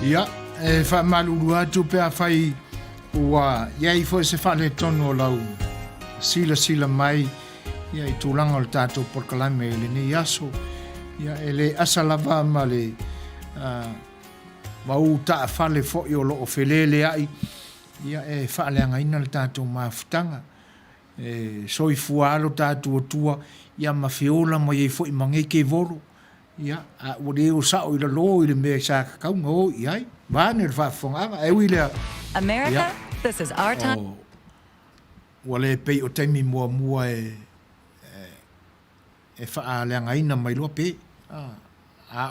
Ia, fa malulu atu pe a fai ua iai fo se fa le tono lau sila mai ia i tūlanga o le tātou Polokalame le ni aso ia ele asalava ma le mau ta fale fo i o lo o felele ai ia fa le ngaina le tātou mafutanga soi fualo tātou tua ia mafiola mo iei fo i mange ke volo ia o le o sao i le lo i le mea sa kaunga o iai vane le whaafonga e wile America, this is our time. Wale pei o taimi mua e wha le ngaina mai loa pe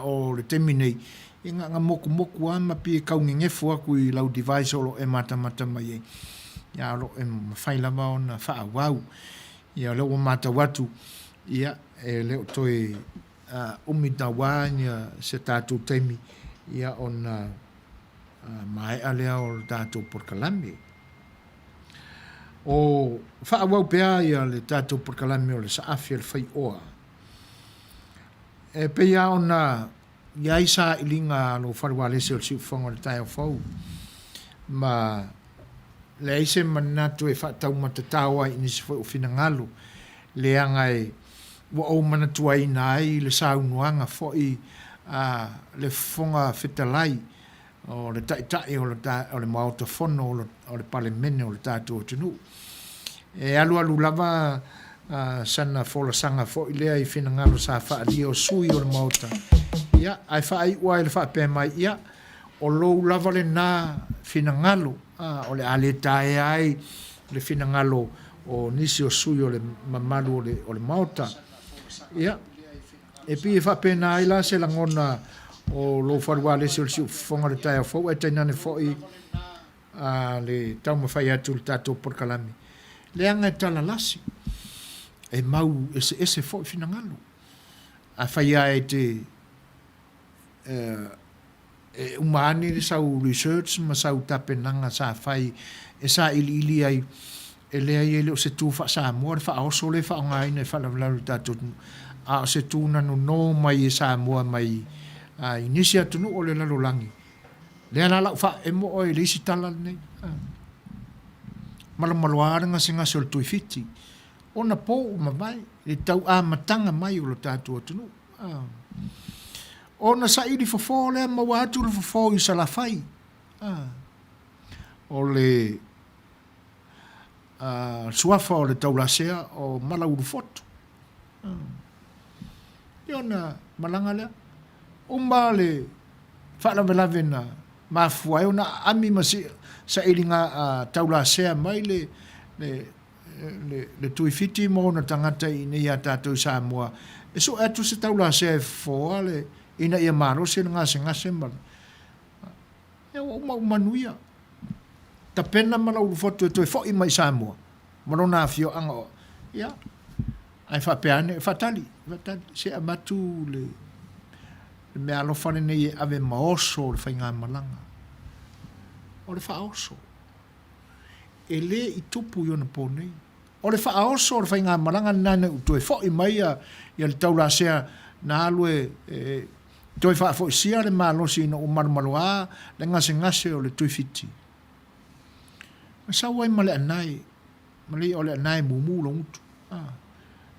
o le taimi nei i nga moku ama pi kaungi ngefu aku i lau device o lo e mata mai e ia lo e mawhai lama o na wha wau ia leo o mata watu ia leo toi umita wanya se tātou taimi ia o na mai alea o tātou Polokalame o wha wau pea ia le tātou Polokalame o le saafi A Le Fai'oa pea o na iai sa ilinga no wharua lese o siufonga le tai o fau ma le aise manatu e whaatau matatawa i nisi fo o fina ngalo le angai wa o manatua i nai le saunuanga fo i le fonga fitalai o le tai o le maota fono o le palemene o le tātou tunu alu lava sana fola sanga fo i lea i fina ngalo sa whaalia o sui o le maota ia ai whaai ua i le whaape mai ia o lou lava le nā fina ngalo o le ale tae ai le fina ngalo o nisi o sui o le mamalu o le maota ia e pi e whaape nā i la se langona o lo wharua le se o le si ufonga le tae o fau e tainane fo i le tau mawhai atu le tātou Polokalame le anga e tala lasi e mau ese fo i fina ngalo a whaia e te umani le sau research ma sau tapenanga sa whai e sa ili ai e lea i ele o Setu wha Samoa le wha oso le wha ngaina e wha lau tātou a o Setu nanu no mai e Samoa mai inisia tunu o le lalolangi lea la lau wha e mo o e le isi tala nei malomaloaranga se ngase o le tuifiti ona po ma mai le tau matanga mai o le tātou tunu ona sa ili fofo le mawatu le fofo i salafai o le suafa o le taulasea o malauru foto iona malanga lea umba le whalavelave na mafua ona ami masi sa ili nga taulasea mai le tuifiti mo na tangata i nei a tātou Samoa e so atu se taulasea e foa le ina ia maro se ngase mal e o Manuia ta pena mala u foto to fo i mai Samoa marona fio anga ia ai fa peane fatali se amatu le me alo fane nei ave maoso le fainga malanga o le fa oso ele i tupu yo na pone o le fa oso le fainga malanga nana u to fo i mai ia le taula sea na alue toi fa fo sia le malo sino o marmaloa le ngase o le tuifiti sa wai male anai male o le anai mumu lo mutu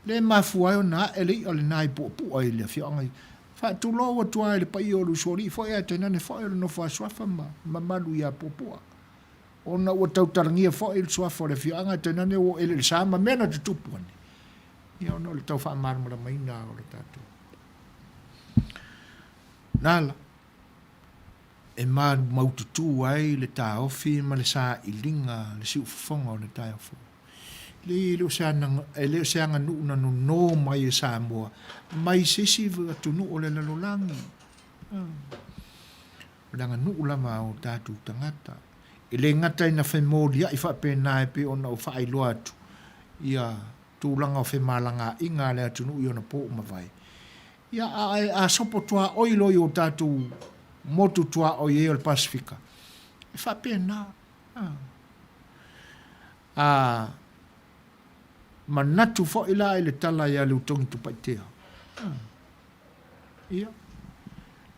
le mafua o na ele o le nai po ai le fi angai fa tu lo wa tu ai le pai o lu sori fo e tena ne fo no fo swafa ma malu ya popo ona o tau tarangia fo il swafa le fi angai tena ne o ele sama mena tu tupu ni ia no le tau fa marmala mai na o le tatu nala e maututu ai le taofi ma le sa ilinga le si ufonga o le taofi le o seanga nuuna no mai e Samoa mai sisi tunu o le lalolangi langa nuula ma o tatu tangata e le ngata ina whaimolia i whapena e pe ona o whaailoa atu ia tūlanga o whemalanga inga le atunu i ona po mawai ia a sopo tua oilo i o tātou motu tua o i o le Pasifika. E whapena. Manatu fo ila i le tala i a leutongi tupaitea. Ia.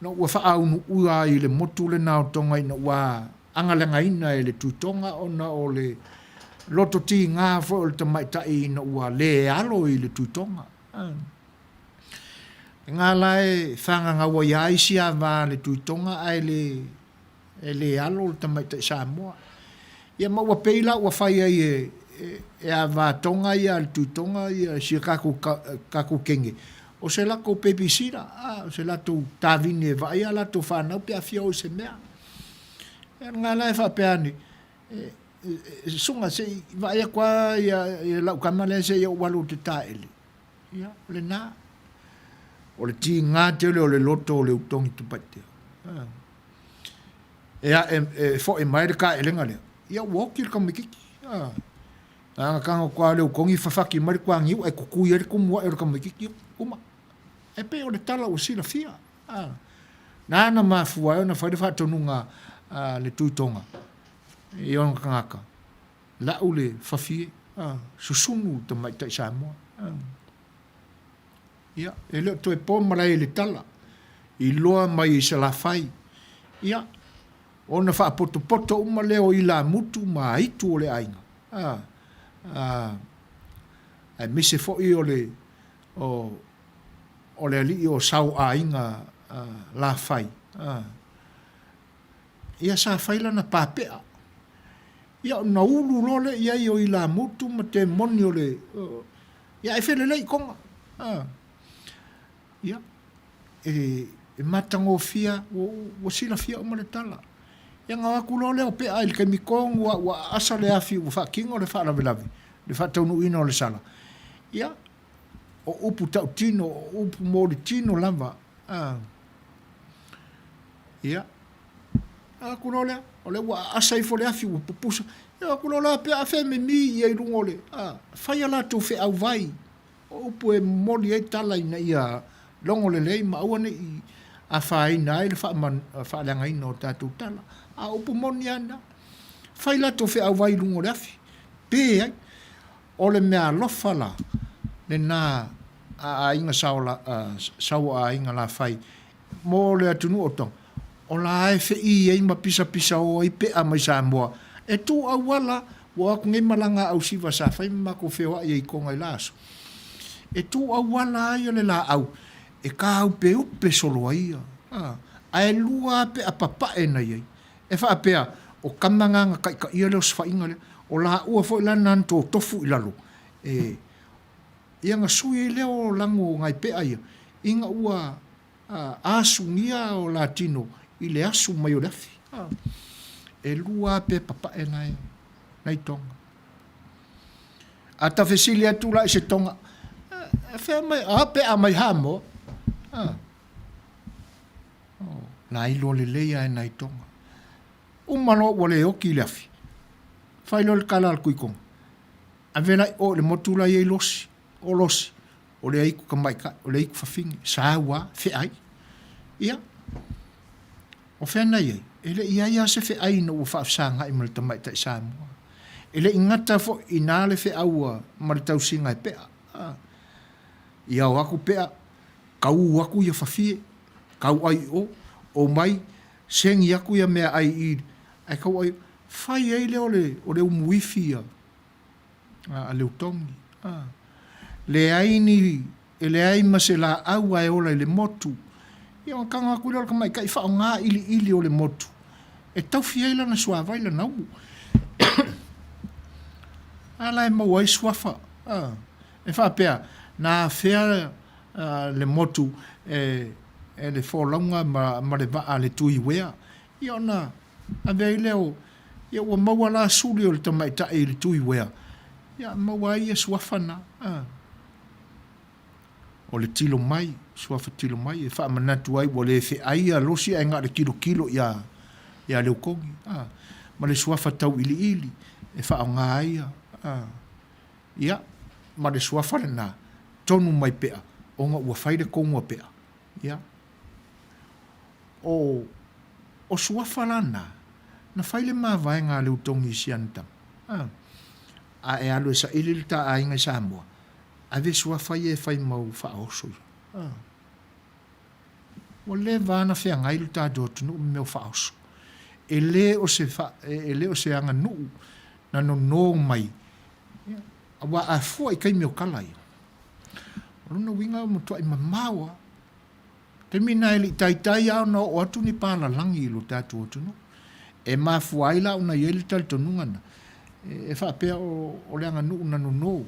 no ua whaaunu ua i le motu le nao tonga ina ua angalenga ina e le tuitonga ona o le loto ti ngā fo o le tamaitai ina ua le alo i le tuitonga. Ngā lai whanga ngā wa iai sia wā le tuitonga ai le alo le tamaitai Samoa. Ia maua peila ua whai ai e a wā tonga ia le tuitonga ia si kaku kenge. O se lako pepesira, o se lato tāwini e vai, a lato whanau pe a fia o se mea. Ngā lai whapeani, sunga se vai a kwa ia lau kamale se ia walu te taele. Ia, le nā. O le ti ngā te o le loto o le utongi tupatea. Ia, fo e mai le ka elenga lea. Ia, woki le kamikiki. Nga kanga kwa le ukongi whawhaki mari kwa ngiu, e kukui ere kumua ere kamikiki. Uma. E pe o le tala o sila fia. Nāna mafua e na whaere whatonunga le tuitonga. E ona kangaka. Lau le whawhie. Susunu te maitai Samoa. Ia. E leo to e pō marai le tala. I loa mai i se la whai. Ia. Ona wha poto uma leo i la mutu ma itu o le ainga. Ai mise fo i o le o le ali o sau ainga la fai. Ia sa fai lana pāpea. Ia na ulu lole ia i o i la mutu ma te moni o le... Ia e whele lei konga. Ia. E matango fia, o sila fia o male tala. Ia ngā waku lole o pea il kemikong wa asa le afi o whakingo le whaalavilavi. Le whataunu ina o le sala. Ia. O upu tau tino, o upu mōri tino lava. Ia. A kulolea, o le wa asai fo le afi o pupusa. Ia kulolea pe a fe me mi i ei rungo le. Whai ala tō fe au vai. O upu e mori e tala ina ia longo le lei ma awane i a whai na e le whaalanga ina o tātou tala. A upu moni ana. Whai la tō fe au vai rungo le afi. Pe ai. O le mea lofala. Le nā a inga sau a inga la whai. Mō le atunu o tong. O la e whi i e ima pisa o i pea mai Samoa. E tū au wala, wa aku ngai malanga au siwa sa whai mako whewa i konga i laso. E tū au wala ai le la au. E ka au pe upe solo ai. A e lua pe a papa e na iei. E wha pea, o kamanganga kai ka ia leo swa inga le. O la ua fo ila nanto tofu ilalo. Ia nga sui leo lango ngai pea ia. Inga ua asu ngia o latino. I le asu mai o lefi. E lua pe papa e nai tonga. A ta fesili atu la i se tonga. E whea mai, a pe a mai hamo. La ilo le leia e nai tonga. Umano wale oki lefi. Whailo le kala al kuikong. A vena o le motula i losi. O losi. O le aiku kamaika. O le aiku whawhingi. Saua. Wheai. Ia. O whena iei. Ele ia se wheai na ua whaafsanga i mara tamaitai Samoa. Ele ingata fo i nāle wheaua mara tausinga e pea. Ia o aku pea. Kau aku ia whawhie. Kau ai o mai. Sengi aku ia mea ai i. Ai kau ai. Whai ei leo le umuifi ia. A leo tongi. Le aini. E le aima se la au ai ola i le motu. Ia o kanga aku leo kamai kai whao ngā ili o le motu. E tau fiaila na suavai la nau. Ala e mau ai suafa. E whapea. Nā whea le motu e le wholaunga ma le waa le tui wea. Ia ona. A vei leo. Ia ua maua la suri o le tamaita e le tui wea. Ia maua ai e suafa na. O le tilo mai. Suafa tilo mai. E wha manatu ai. Wa le whi ai a losi ai ngā le kilo ia leo kongi. Ma le suafa tau ili. E wha o ngā ai. Ia. Ma le suafa le nā. Tonu mai pea. O ngā ua whaire kongua pea. Ia. O suafa la nā. Na whaile mā vai ngā leo tongi si antam. A e alo e sa ililita a inga Samoa. A ve suafa i e whai mau wha osoi. o le vana fea ngai lu tātou tunu me o whaoso. E le o se anga nuu na no mai. Awa a fua I kai meo kalai. Runa winga mo tua I mamawa. Te mina ili tai au na o atu ni pāla langi lu tātou tunu. E mafua ila una yeli tal tonungana. E whapea o leanga nuu na no.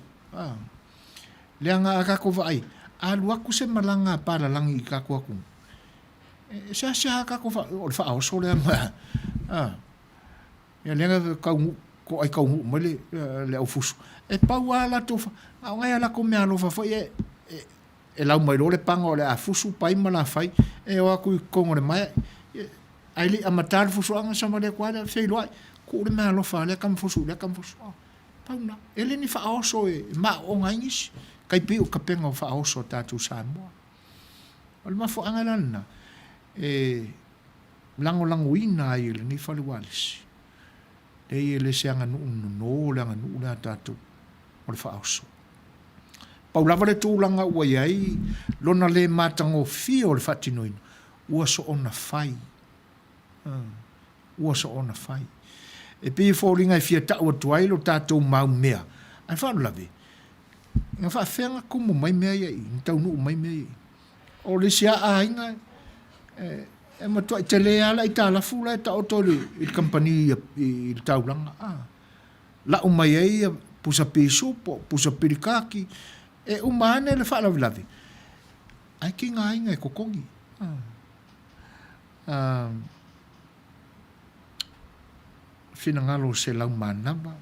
Leanga a kako vai. A luaku se malanga pāla langi I kako aku. Sa kako va o le whaoso leanga. Ya leanga ko ai kau mole le au fusu. E pau ala to a ngai ala ko me alo fa foi e lau mai le panga o le a fusu pai mala fai e o aku kongo le mai ai li amatar fusu anga sama le kwa le fei loi ko le me alo fa le kam fusu pau na ele ni fa oso e ma o ngai ngis kai pi o kapenga o fa oso Tatou Samoa o le mafo anga lana e lango ina ai le ni fa le walis e le seanga no langa nu na Tatou o le whaoso. Pau lava le tūlanga ua iai, lona le mātango fia o le whatinoina, ua so ona whai. Ua so ona whai. E pi fōringa I fia tau atuai lo Tatou mau mea. Ai whanu lawe. Nga whawhenga kumu mai mea iai, ntau nuu mai mea iai. O le sia a inga, e matua I Tele ala I tāla fula e ta otoli I kampani I taulanga. La umai ei pusa pisu, pusa pirikaki, e umane le whaalawilawi. Ai ki ngā inga e kokongi. Whina ngalo se lau manama.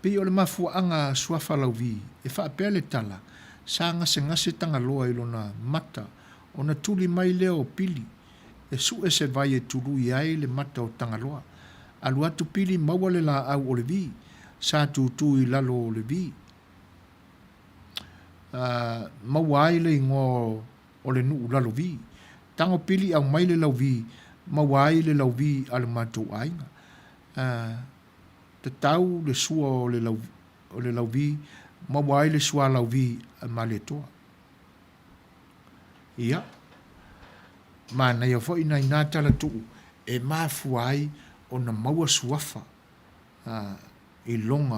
Pi o le mafuanga suafa lauvi, e whaapea le tala, sa ngase tanga loa ilona mata, ona tuli mai leo pili, e su e se vai e tulu iai le mata o tangaloa. Alu atu pili maua le la au o le vi, sa tutu I lalo o le vi. Maua ai le ingo o le nuu lalo vi. Tango pili au mai le lau vi, maua ai le lau vi ale matou ainga. Tatou le sua o le lau vi, maua ai le sua lau vi a male toa. Ia. Mana ia fo ina ina tala tuu e mafuai o na maua suafa I longa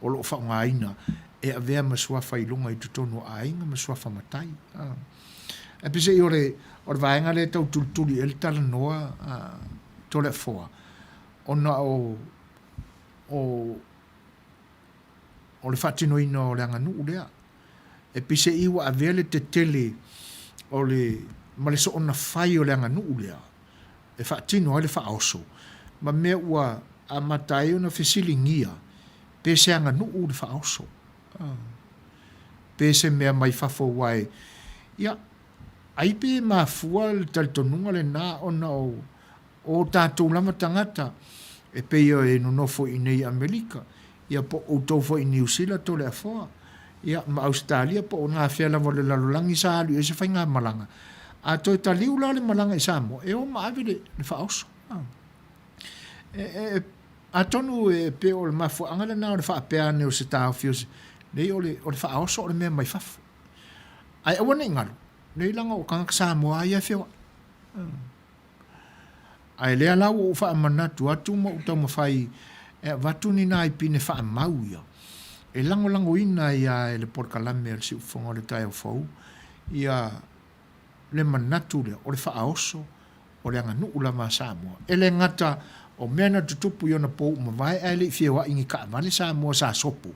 o lo fa Auina e avea ma suafa I longa I tutono ainga ma suafa matai. E pise I ore vaenga le tau tultuli el tala noa tole foa. Ona o le whatinoina o le anga nuu lea. E pise iwa avea le te tele o le ma le so ona fai o le anga nuu lea. E whatino ai le whaoso. Ma mea ua a matai ona fesilingia pese anga nuu le whaoso. Pese mea mai fafo wai. Ia, aipe ma fua le talitonunga le na ona o Tatou lama tangata e peia e nonofo I nei Amerika. Ia po o tofo I New Zealand to le afoa. Ia ma Australia po o ngā whea lava le lalolangi sa alu e se whai ngā malanga. A toi taliu la le malanga I Samoa. E o maawe le whaoso. A tonu e pe o le mafu angala na o le whaapea ne o se tāo fios. Nei o le whaoso o le mea mai fafu. Ai awane ngaru. Nei langa o kanga Samoa ai a whiwa. Ai lea lau o wha manatu atu mo utau mawhai e watu ni nai pine wha mau ia. E lango ina ia e le Polokalame e le si ufonga le tai o fau. Ia le manatu le o le whaoso o le anga nuu la ma Samoa. E le ngata o mena tutupu iona pou mawai ai le whiewa ingi ka amane Samoa sa sopo.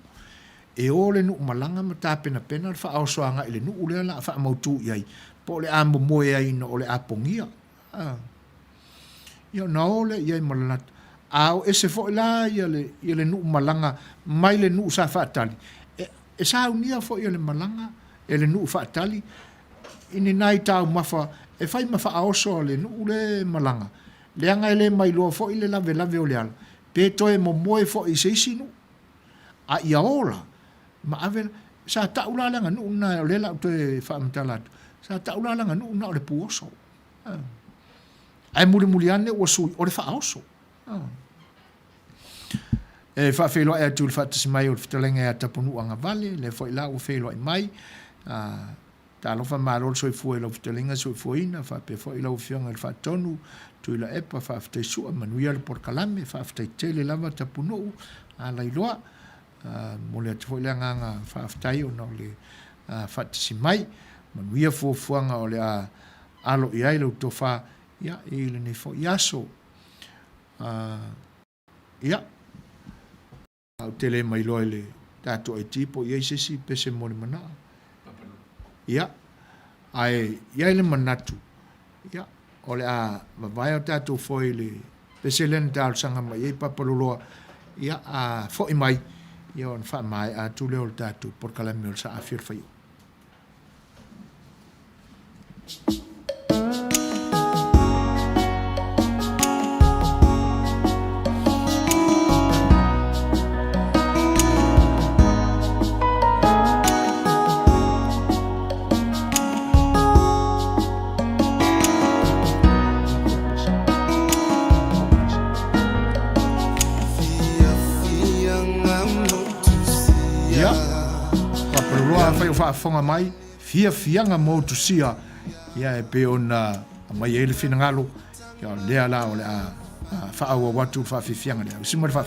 E o le nuu malanga ma tā pena le whaoso anga i le nuu lea la wha mautu iai. Po le amo moe ai no o le apongia. Ia na ole iai malanatu. Ao ese fo la ia le nuu malanga mai le nuu sa whaatali. E sa unia fo ia le malanga e le nuu whaatali. Ini nai tau mafa e whai mafa aoso le nuu le malanga. Le anga ele mai loa fo ile lave o le ala. Pe toe mo moe fo I se isinu. A ia ola. Ma ave sa taula langa nuu na le la toe whaamtalatu. Sa taula langa nuu na o le puoso. Ai muli ane o sui o le whaoso. E whawheloa e atu le whaatasi mai o le whitalenga e atapunu anga vale. Le fo ila o wheloa I mai. ta alofa malo so fu lo ftelinga so fuina fa pe fo ilo fianga fa tonu tu ila epa fa fte su Manuia le Polokalame fa fte Tele lava tapuno ala iloa mo le fo le nganga fa ftai ona le fa tsimai Manuia fo fuanga o le alo ia ilo to fa ia ile ne fo yaso ia au Tele mai lo le Tatou e tipo ia sesi pese mo le mana ia ai ia le manatu ia ole vai o Tatou foi le pese len tal sanga mai papaloloa ia foi mai ia on fa mai tu le o Tatou Polokalame o sa afir fai fonga mai fianga mo tu sia ia e pe ona mai ele finangalo ia le ala o le fa awa watu fa fianga le simo fa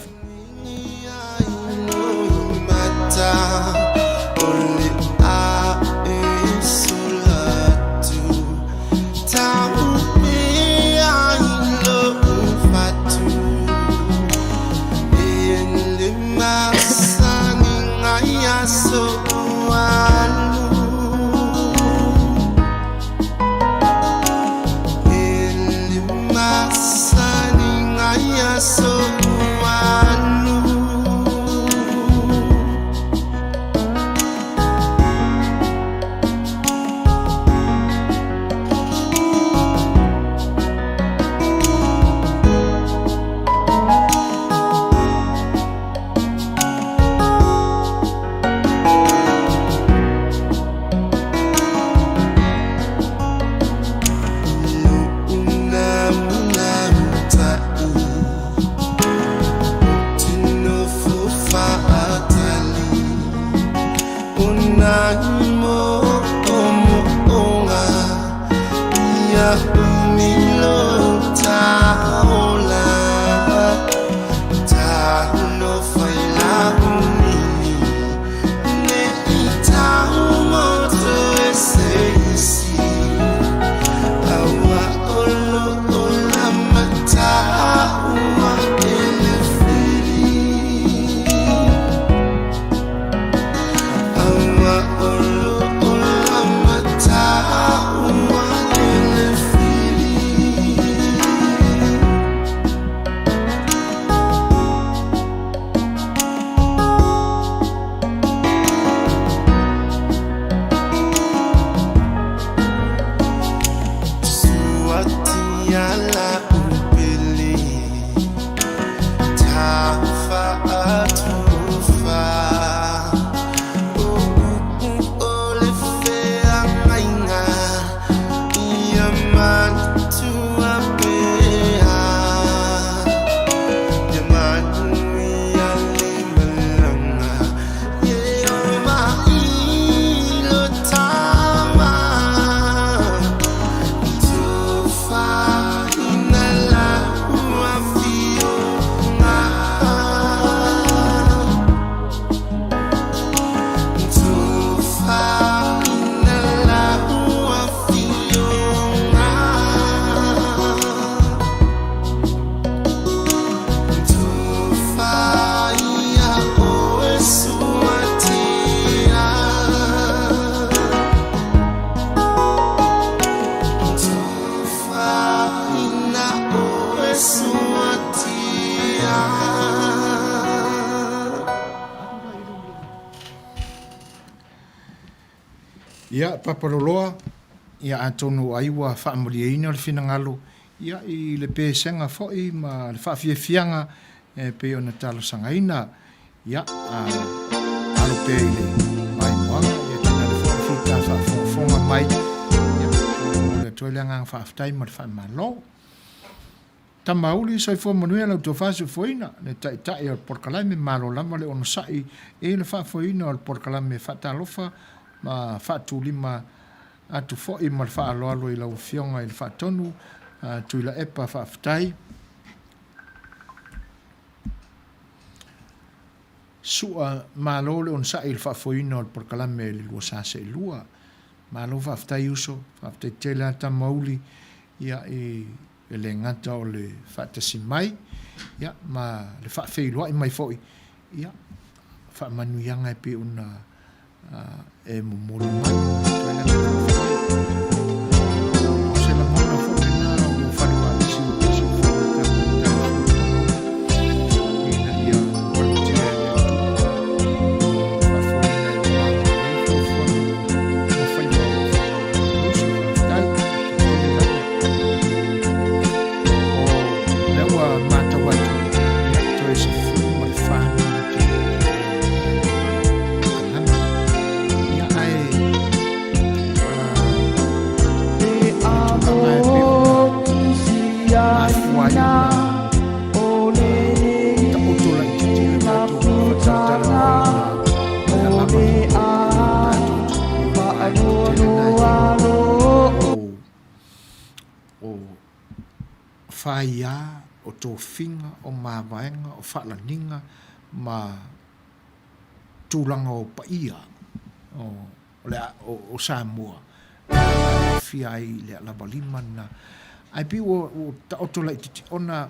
ia papaloloa ia atonu aiwa whaamuriaina o le finangalo ia i le pēsenga foi ma le whaafiafianga pe o na talo sangaina ia alo pe i le mai moanga ia tena le whaafuta whaafonga mai ia le toileanga whaaftai ma le whaamalo tamauli sai fo Manuia lau to fasu foina ne tai o Polokalame malo lama le ono sai e le fa foina o Polokalame fatalofa ma fatu lima atu fo'i ma le whaaloalo I lau fionga I le whaatonu, tui la epa whaafitai. Sua malo le on sa il whaafoina o le Polokalame le lua sase lua. Malo whaafitai uso, whaafitai tele ata mauli, ia e le ngata o le whaatasi mai, ia ma le whaafeiloa I mai fo'i, ia whaamanuianga pe una e mumuru mai, tuela le whaafai. Se la mona fo'i na o whanua le siu pisi o whaia o tō whinga o māwaenga o whaalaninga ma tūlanga o paia o Samoa. Whia ai le alabalima na. Ai pi o taotola I titi ona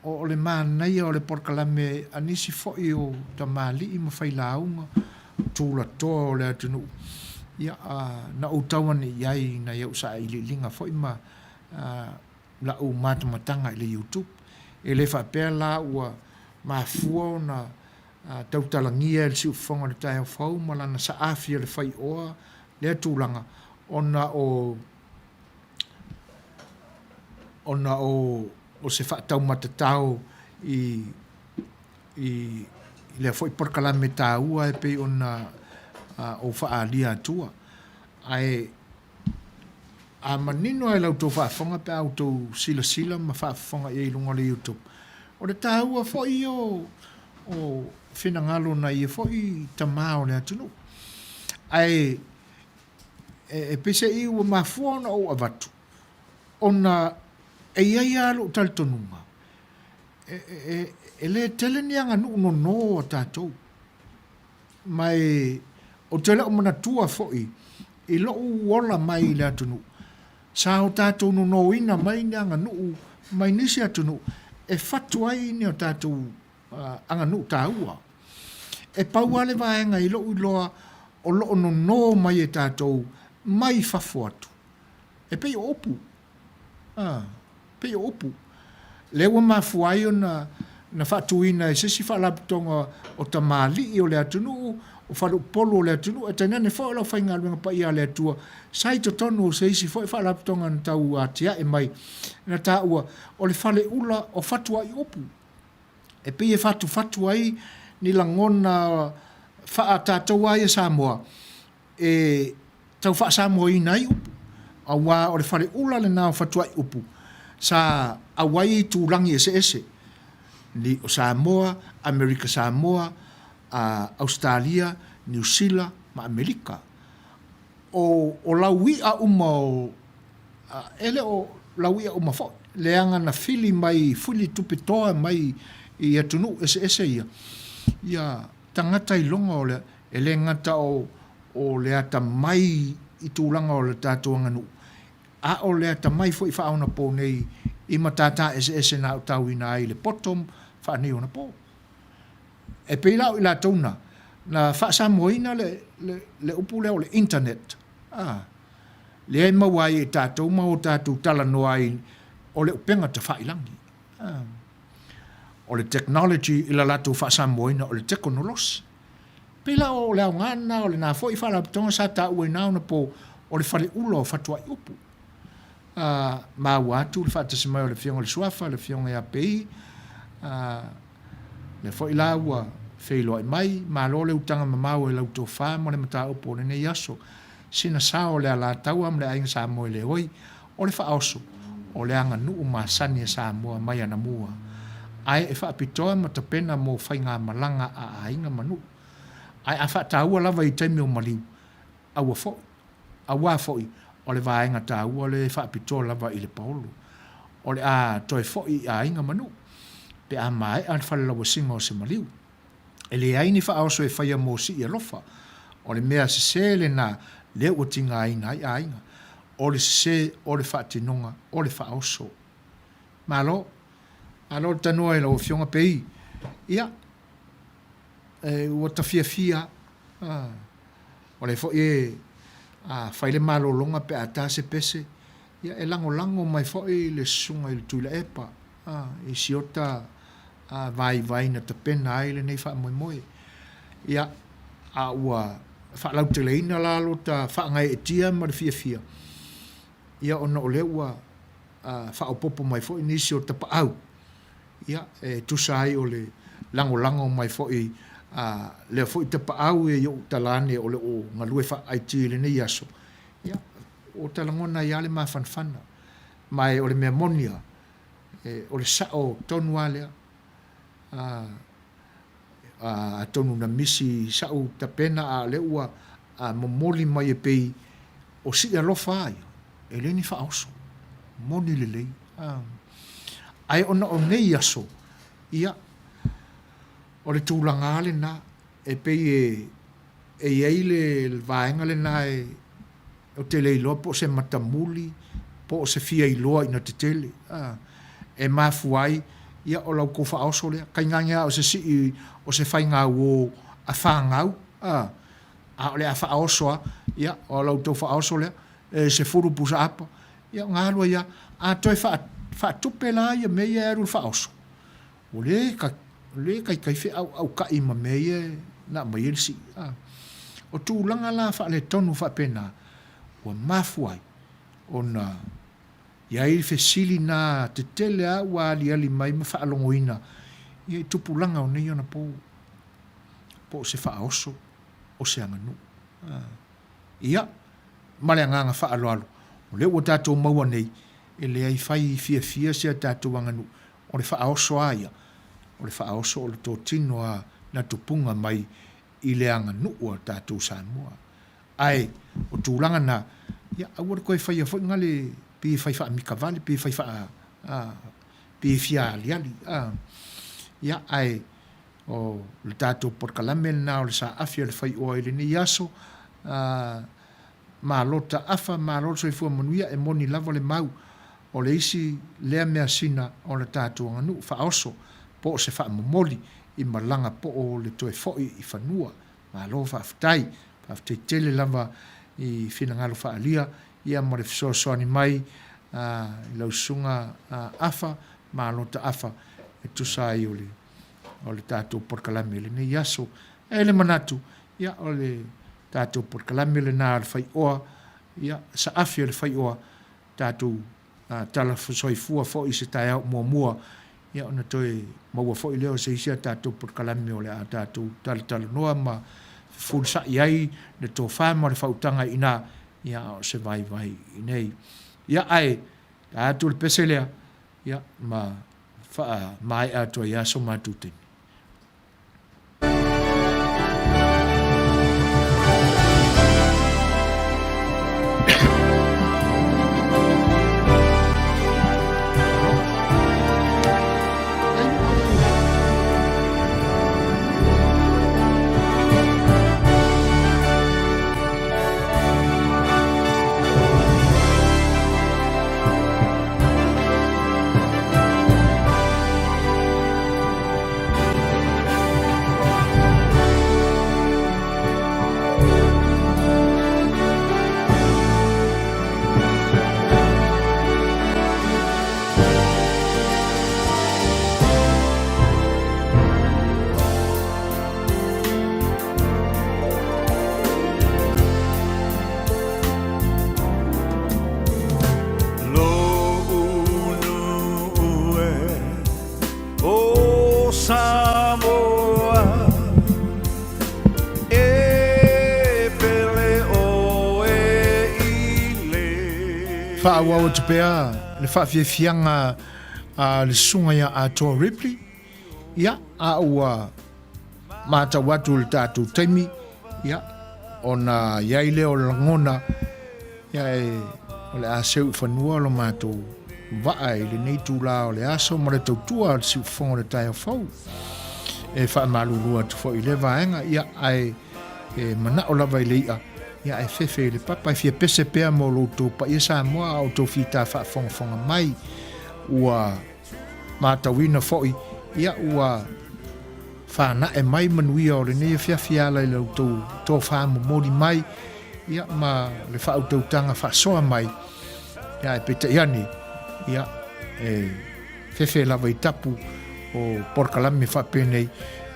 o le mānaia o le Polokalame anisi fo'i o ta māli I mawhailaunga tūla toa o le atunu. Ia na utawana iai na iau sa I linga fo'i ma la o matamatanga I le YouTube. E le whapea la ua mafua na tautalangia le siufonga le tai au fau malana sa afia le Fai'oa le tūlanga ona o se whaatau matatau I le foi Polokalame tāua e pe ona o whaalia atua. Ai a manino ai lau tō whaafonga pe au tō sila ma whaafonga I lunga le YouTube. O le tāua foi o whinangalo na I foi tamao le atunu. Ai e pese I ua mafuona o avatu. Ona e iai alo taltonunga. E le tele ni anga no o tātou. Mai o tele o manatua foi I lo uola mai le atunu. Sa o tātou no ina mai ni anga mai nisi atunu. E fatu ai ni o tātou anga tāua. E pauale vaenga I lo iloa o lo no mai e tātou mai fafu atu. E pei opu. Pei opu. Lewa mafuai o na whatuina e sisi whalaputonga o tamali I o le atunu, o whalu polo o le atunu, e tainane whao lau whainga luenga pa ia le atua, sai to tonu o se isi whalaputonga na tau atia e mai, na taua o le whale ula o whatua I opu. E pei e whatu ai ni langona wha tātou ai e Samoa, e tau wha Samoa I nai upu. A wā o le whare ula le nāo whatua I upu. Sa awai tūrangi ese. Ni o Samoa, Amerika Samoa, Australia, New Zealand, ma Amerika. O laui a uma o ele o laui a uma fo. Leanga na fili mai, fili tupitoa mai I atunu ese ia. Ia tangata I longa o le, ele ngata o le ata mai I tūlanga o le tātua nganu. A o le ata mai fo I whaona po nei I matata ese na tau ina ai le potom whaanei ona po. E peilau I la tauna na whaasamoina le upu leo le internet. Le ai mawai E tātou mau tātou tala noa ai o le upenga ta whailangi. O le technology I la latu whaasamoina o le teknolosi. Peilau o leo ngana o le nā fo I whaalaputonga sa ta ue nauna po o le whale ulo o whatua I upu. Ma watu le whaatasi mai o le fionga le suafa, le fionga I API, le fo I la ua whailoa I mai, ma lo le utanga mamau e lau tō wha, mo le mata upo le ne yaso, sina sa o le ala tau am le ainga sa moe le oi, o le whaoso, o le anga nuu Masani e sa moa mai ana mua. Ai e whaapitoa ma ta pena mo whainga malanga a ainga manu. Ai a whaataua lava I taimi o maliu, aua fo. awa fo'i o le vaenga tāua o le whaapito lava i le paolo. O le a toi fo'i a inga manu. Pe a mai a whalalawa singa o se maliu. E le aini whaoso e whaia mō si i alofa. O le mea se se le na le ua tinga aina ai a inga. O le se o le whaatinonga o le whaoso. Malo, alo le tanua e lau fionga pei. Ia, ua ta fia. O le fo'i e whaile malo longa pe a tā se pese. Ia, e lango mai fo'i le sunga i le tuila epa. E siota vai na tapena ai le nei wha moe. Ia, a ua whaalau te leina lalo ta whaangai e tia ma le fia. Ia, ona o le ua whaopopo mai fo'i nisi o tapa au. Ia, e tusa ai o le lango mai fo'i le fo'i tapa au e yo talane o le o ngalue whaai le nei aso. Ia, o talangona ia le maa whanwhana. Mai o le mea monia, o le sao tonu alea, tonu na misi sao tapena a le ua momoli mai e pei o si alofa ai, e le ni whaoso, moni le lei. Ai ona o nei aso, ia, o le tūlanga ale na, e pei e iei le vaenga le na o te leiloa po se matamuli, po se fia iloa ina te tele. E mafuai, ia o lau ko whaoso lea. Kai nganga o se si o se whainga o a whangau. A o le a whaosoa, ia o lau tau whaoso lea. Se furu pusa apa. Ia ngālua ia, a toi whaatupe la ia meia eru whaoso. O le kai whi au kai ma meia na mai elsi. O tūlanga la wha le tonu wha pena. Ua mafuai. O na iai fesili na te tele a ua ali mai ma whaalongoina. Ia i tupulanga o nei ona po se whaoso o se anganu. Ia, male anganga whaaloalo. O le ua tātou maua nei, e le ai whai fia se a tātou anganu. O le whaoso aia. O le whaoso o le tō tino a na tupunga mai i le anganu o tātou Samoa. Ai, o tūlanga na, ia, awar koe whai a whai ngale pi whai wha mikavale, pi whai wha pi fia aliali. Ia, ai, o le tātou Polokalame na o le sa afia le Fai'oa i le ni aso, ma lota afa, ma lota soifua Manuia e moni lava le mau, o le isi lea mea sina o le tātou nganu, whaoso, po se wha momoli, i malanga po o le toe fo'i i whanua, ma lo whaafitai tele lava i whinangalo whaalia, ia mo le fisoasoani mai, i lausunga afa, ma lota afa, e tusai o le tātou Polokalame le nei aso, e le manatu, ia o le tātou Polokalame le nā le Fai'oa, ia sa afia le Fai'oa, tātou tala soifua fo'i se tai au mua, ia ona toe maua fo'i leo se isia tātou Polokalame o le a tātou tala noa ma fulsa iai le tō whāma le whautanga ina, ia o se vai i nei. Ia ai, tātou le pese lea, ia ma wha mai atua ia so mātuteni. Samoa e pele o e ile Whaawa o te pea, le whawhiawhianga le sunga ia a toa Ripley, ia a ua mata watu le tātou taimi, ia o na iai leo langona ia o le a seu whanua lo mātou waa le nei tūla o le aso ma le tautua si ufonga le tai o fau wha malulua tu fo i le vaenga ia ai mana o lava i leia ia ai fefe le papa i fia pese pea mo loutou pa ia Samoa o tau fita wha fonga mai ua mātawina fo ia ua whana e mai Manuia o le nei fia lai loutou tō wha mori mai ia ma le wha tautanga wha soa mai ia e peta iani ia fefe lava i tapu o Polokalame whapenei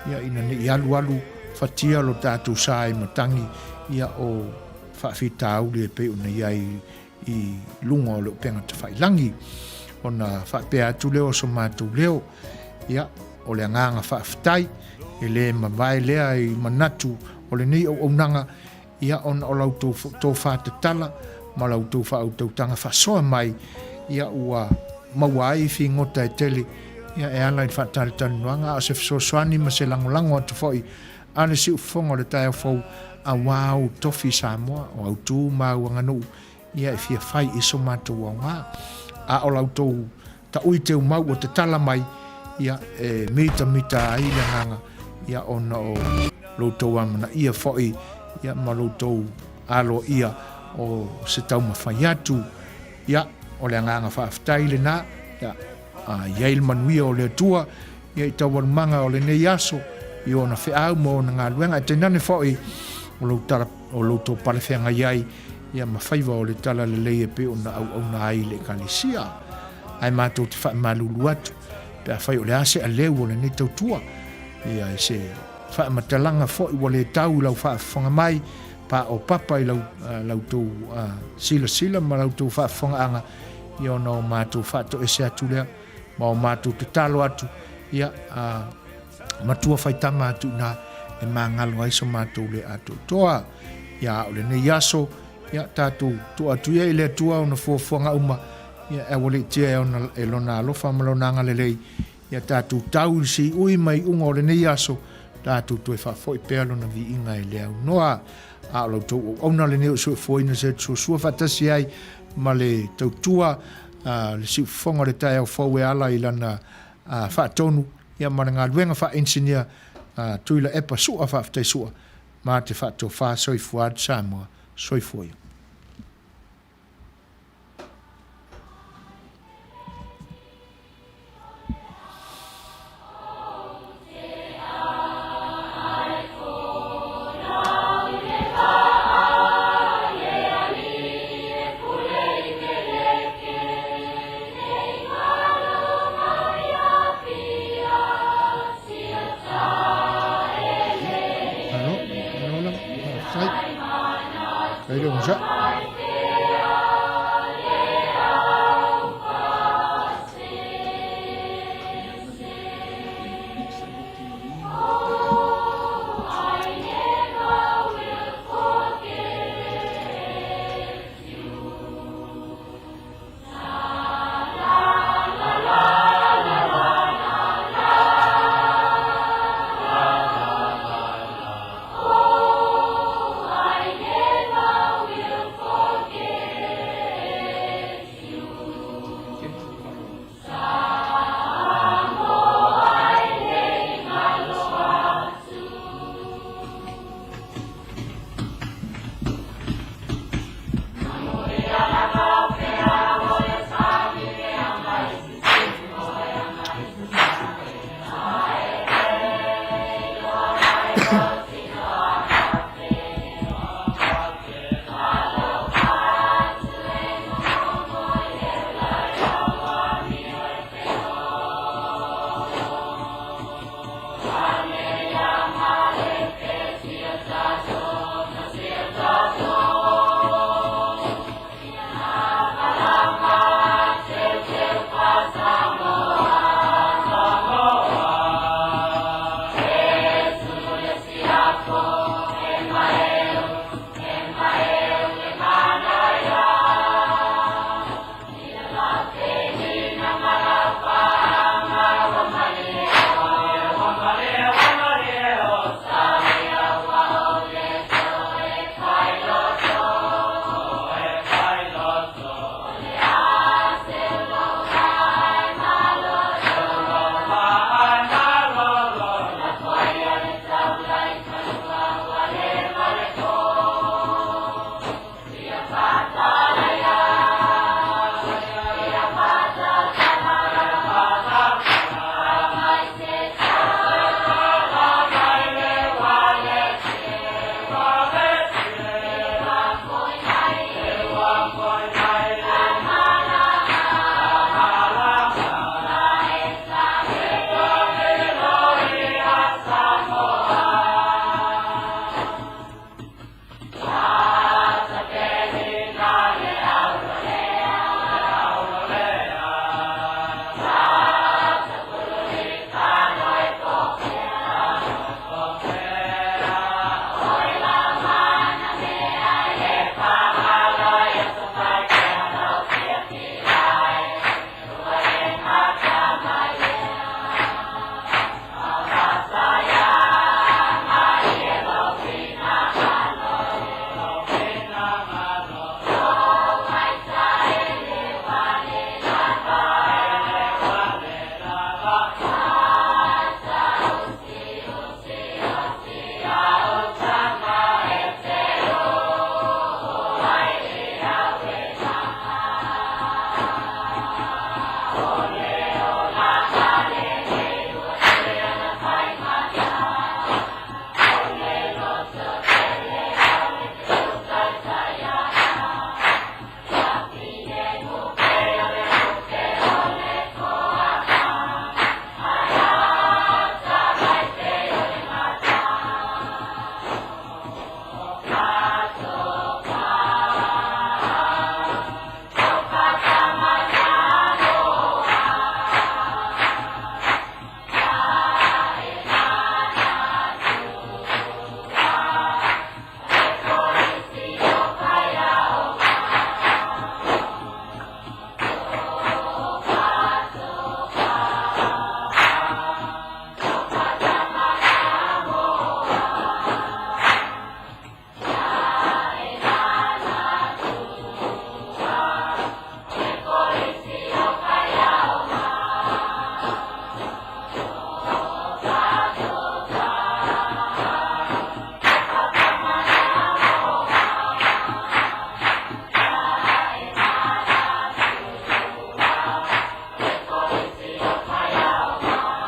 ia ina ne alu fatia lo Tatou sai matangi ia o whawhita auli e pe una ia i lunga o leo penga te whailangi ona whapea atu leo so mātou leo ia o le nganga whawhitai e le mawai lea i manatu o le nei o aunanga ia ona o lautou tō whātatala ma lautou whautautanga whasoa mai ia ua mawai fi ngota e tele ia e ala i whaatare tanuanga a se Suasua ma se langolango atu foi ane si ufonga le tai fau a wau tofi Samoa o autu mau nganu ia e fia fai iso mātou a ngā a o lautou ta ui teu mau o te tala mai ia e mita ai le hanga ia ona o lautou amana ia foi ia ma lautou alo ia o se tau mawhai atu ia o le nganga whaaftai le nā ia ia il Manuia o le tua ia i tau manga o le nei aso i ona whiau mo na ngā luenga e tenane foi o lautou palewhenga iai ia mawhaiva o le tala le leie pe ona au na ai le kalisia ai mātou te wha malulu atu pe a whai o le ase a leu o le nei tautua ia i se wha matalanga foi o le tau lau wha mai pa o papa i lautou sila ma lautou wha anga ia ona o mātou wha to ese atu lea ma o mātou te talo atu ia matua whaitama atu na e mangalo ai so mātou le atu toa ia o le nei aso ia tātou tu atu ia i le atua ona fuafuanga uma ia e wale tia e ona e lona alofa malonanga lelei ia tātou tau si ui mai unga o le nei aso tātou tu e whafoi pēr lona vi inga e lea noa a lautou o ona le neo sui foina se Suasua whatasi ai ma le tautua le si fonga le tai au fau e ala i lana whaatonu ia mana ngā luenga wha engineer tuila epa sua whaftai sua ma te whaato wha soifuad Samoa soifuia. Đấy đúng không?